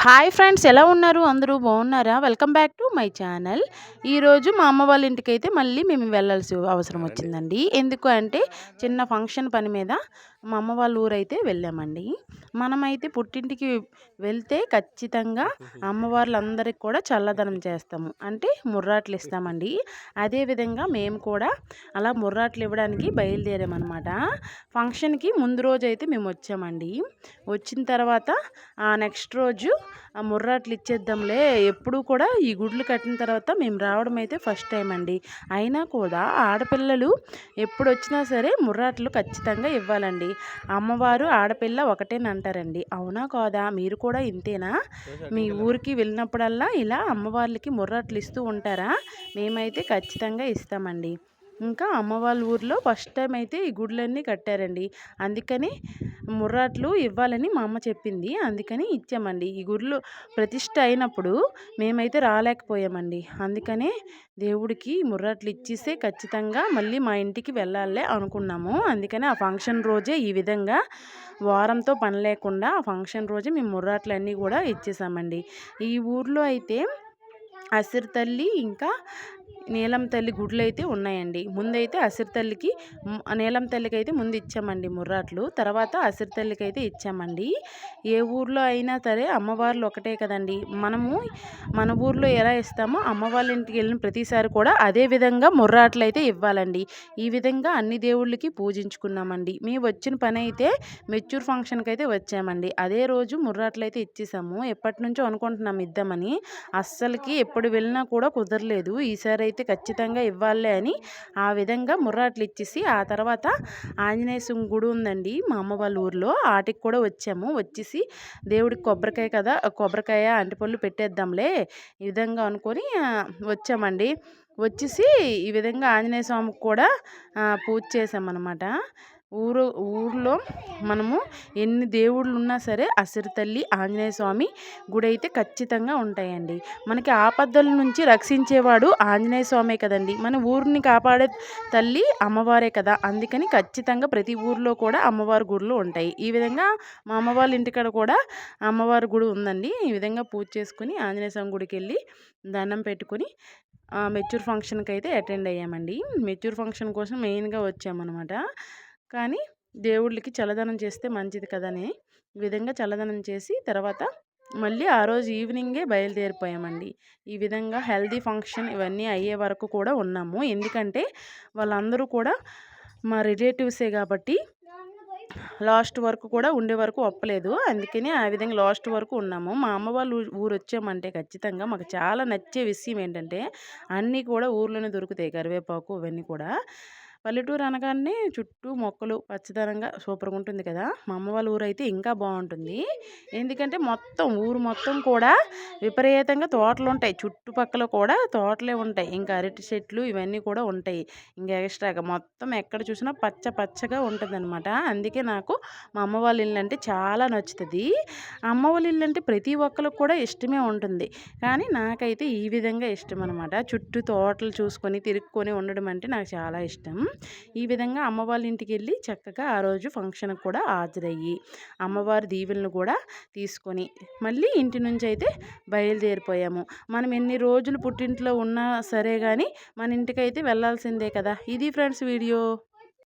Hi friends, ఎలా ఉన్నారు? అందరూ బాగున్నారా? Welcome back to my channel. ఈరోజు మా అమ్మ వాళ్ళ ఇంటికైతే మళ్ళీ మేము వెళ్ళాల్సి అవసరం వచ్చిందండి. ఎందుకు అంటే చిన్న ఫంక్షన్ పని మీద మా అమ్మ వాళ్ళ ఊరైతే వెళ్ళామండి. మనమైతే పుట్టింటికి వెళ్తే ఖచ్చితంగా అమ్మవార్లందరికి కూడా చల్లదనం చేస్తాము, అంటే ముర్రాట్లు ఇస్తామండి. అదేవిధంగా మేము కూడా అలా ముర్రాట్లు ఇవ్వడానికి బయలుదేరామన్నమాట. ఫంక్షన్కి ముందు రోజు అయితే మేము వచ్చామండి. వచ్చిన తర్వాత నెక్స్ట్ రోజు ఆ ముర్రాట్లు ఇచ్చేద్దాంలే, ఎప్పుడు కూడా ఈ గుడ్లు కట్టిన తర్వాత మేము రావడం అయితే ఫస్ట్ టైం అండి. అయినా కూడా ఆడపిల్లలు ఎప్పుడు వచ్చినా సరే ముర్రాట్లు ఖచ్చితంగా ఇవ్వాలండి. అమ్మవారు ఆడపిల్ల ఒకటేనంటారండి. అవునా కాదా? మీరు కూడా ఇంతేనా? మీ ఊరికి వెళ్ళినప్పుడల్లా ఇలా అమ్మవార్లకి ముర్రాట్లు ఇస్తూ ఉంటారా? మేమైతే ఖచ్చితంగా ఇస్తామండి. ఇంకా అమ్మ వాళ్ళ ఊర్లో ఫస్ట్ టైం అయితే ఈ గుడ్లన్నీ కట్టారండి. అందుకని ముర్రాట్లు ఇవ్వాలని మా అమ్మ చెప్పింది, అందుకని ఇచ్చామండి. ఈ గుడ్లు ప్రతిష్ఠ అయినప్పుడు మేమైతే రాలేకపోయామండి. అందుకనే దేవుడికి ముర్రాట్లు ఇచ్చేస్తే ఖచ్చితంగా మళ్ళీ మా ఇంటికి వెళ్ళాలే అనుకున్నాము. అందుకని ఆ ఫంక్షన్ రోజే ఈ విధంగా వారంతో పని లేకుండా ఆ ఫంక్షన్ రోజే మేము ముర్రాట్లన్నీ కూడా ఇచ్చేసామండి. ఈ ఊర్లో అయితే అసిరి తల్లి ఇంకా నీలం తల్లి గుడ్లు అయితే ఉన్నాయండి. ముందైతే అసిరి తల్లికి నీలం తల్లికి అయితే ముందు ఇచ్చామండి ముర్రాట్లు, తర్వాత అసిరి తల్లికి అయితే ఇచ్చామండి. ఏ ఊర్లో అయినా సరే అమ్మవార్లు ఒకటే కదండి. మనము మన ఊర్లో ఎలా ఇస్తామో అమ్మ వాళ్ళ ఇంటికి వెళ్ళిన ప్రతిసారి కూడా అదే విధంగా ముర్రాట్లు అయితే ఇవ్వాలండి. ఈ విధంగా అన్ని దేవుళ్ళకి పూజించుకున్నామండి. మేము వచ్చిన పని అయితే మెచ్యూర్ ఫంక్షన్కి అయితే వచ్చామండి. అదే రోజు ముర్రాట్లు అయితే ఇచ్చేసాము. ఎప్పటి నుంచో అనుకుంటున్నాం ఇద్దామని, అస్సలకి ఎప్పుడు వెళ్ళినా కూడా కుదరలేదు. ఈసారి అయితే ఖచ్చితంగా ఇవ్వాలే అని ఆ విధంగా ముర్రాట్లు ఇచ్చేసి ఆ తర్వాత ఆంజనేయ స్వామి గుడి ఉందండి మా అమ్మ వాళ్ళ ఊర్లో, ఆటికి కూడా వచ్చాము. వచ్చేసి దేవుడికి కొబ్బరికాయ కదా, కొబ్బరికాయ అంటిపళ్ళు పెట్టేద్దాంలే ఈ విధంగా అనుకొని వచ్చామండి. వచ్చేసి ఈ విధంగా ఆంజనేయ స్వామికి కూడా పూజ చేసామన్నమాట. ఊర్లో మనము ఎన్ని దేవుళ్ళు ఉన్నా సరే అసిరి తల్లి, ఆంజనేయ స్వామి గుడి అయితే ఖచ్చితంగా ఉంటాయండి. మనకి ఆపదల నుంచి రక్షించేవాడు ఆంజనేయ స్వామే కదండి. మన ఊరిని కాపాడే తల్లి అమ్మవారే కదా. అందుకని ఖచ్చితంగా ప్రతి ఊర్లో కూడా అమ్మవారి గుడులు ఉంటాయి. ఈ విధంగా మా అమ్మ వాళ్ళ ఇంటికాడ కూడా అమ్మవారి గుడి ఉందండి. ఈ విధంగా పూజ చేసుకుని ఆంజనేయ స్వామి గుడికి వెళ్ళి దండం పెట్టుకుని మెచ్యూర్ ఫంక్షన్కి అయితే అటెండ్ అయ్యామండి. మెచ్యూర్ ఫంక్షన్ కోసం మెయిన్గా వచ్చామన్నమాట. కానీ దేవుళ్ళకి చల్లదనం చేస్తే మంచిది కదని ఈ విధంగా చల్లదనం చేసి తర్వాత మళ్ళీ ఆ రోజు ఈవినింగే బయలుదేరిపోయామండి. ఈ విధంగా హెల్దీ ఫంక్షన్ ఇవన్నీ అయ్యే వరకు కూడా ఉన్నాము. ఎందుకంటే వాళ్ళందరూ కూడా మా రిలేటివ్సే కాబట్టి లాస్ట్ వరకు కూడా ఉండే వరకు ఒప్పలేదు. అందుకని ఆ విధంగా లాస్ట్ వరకు ఉన్నాము. మా అమ్మ వాళ్ళు ఊరు వచ్చామంటే ఖచ్చితంగా మాకు చాలా నచ్చే విషయం ఏంటంటే అన్నీ కూడా ఊర్లోనే దొరుకుతాయి. కరివేపాకు ఇవన్నీ కూడా పల్లెటూరు అనగానే చుట్టూ మొక్కలు పచ్చదనంగా సూపర్గా ఉంటుంది కదా. మా అమ్మ వాళ్ళ ఊరు అయితే ఇంకా బాగుంటుంది. ఎందుకంటే ఊరు మొత్తం కూడా విపరీతంగా తోటలు ఉంటాయి. చుట్టుపక్కల కూడా తోటలే ఉంటాయి. ఇంకా అరటి చెట్లు ఇవన్నీ కూడా ఉంటాయి. ఇంకా ఎక్స్ట్రాగా మొత్తం ఎక్కడ చూసినా పచ్చ పచ్చగా ఉంటుందన్నమాట. అందుకే నాకు మా అమ్మ వాళ్ళ ఇల్లు అంటే చాలా నచ్చుతుంది. అమ్మ వాళ్ళ ఇల్లు అంటే ప్రతి ఒక్కరికి కూడా ఇష్టమే ఉంటుంది. కానీ నాకైతే ఈ విధంగా ఇష్టం అనమాట. చుట్టూ తోటలు చూసుకొని తిరుక్కొని ఉండడం అంటే నాకు చాలా ఇష్టం. ఈ విధంగా అమ్మ వాళ్ళ ఇంటికి వెళ్ళి చక్కగా ఆ రోజు ఫంక్షన్కి కూడా హాజరయ్యి అమ్మవారి దీవెనలు కూడా తీసుకొని మళ్ళీ ఇంటి నుంచి అయితే బయలుదేరిపోయాము. మనం ఎన్ని రోజులు పుట్టింట్లో ఉన్నా సరే కానీ మన ఇంటికి అయితే వెళ్ళాల్సిందే కదా. ఇది ఫ్రెండ్స్ వీడియో.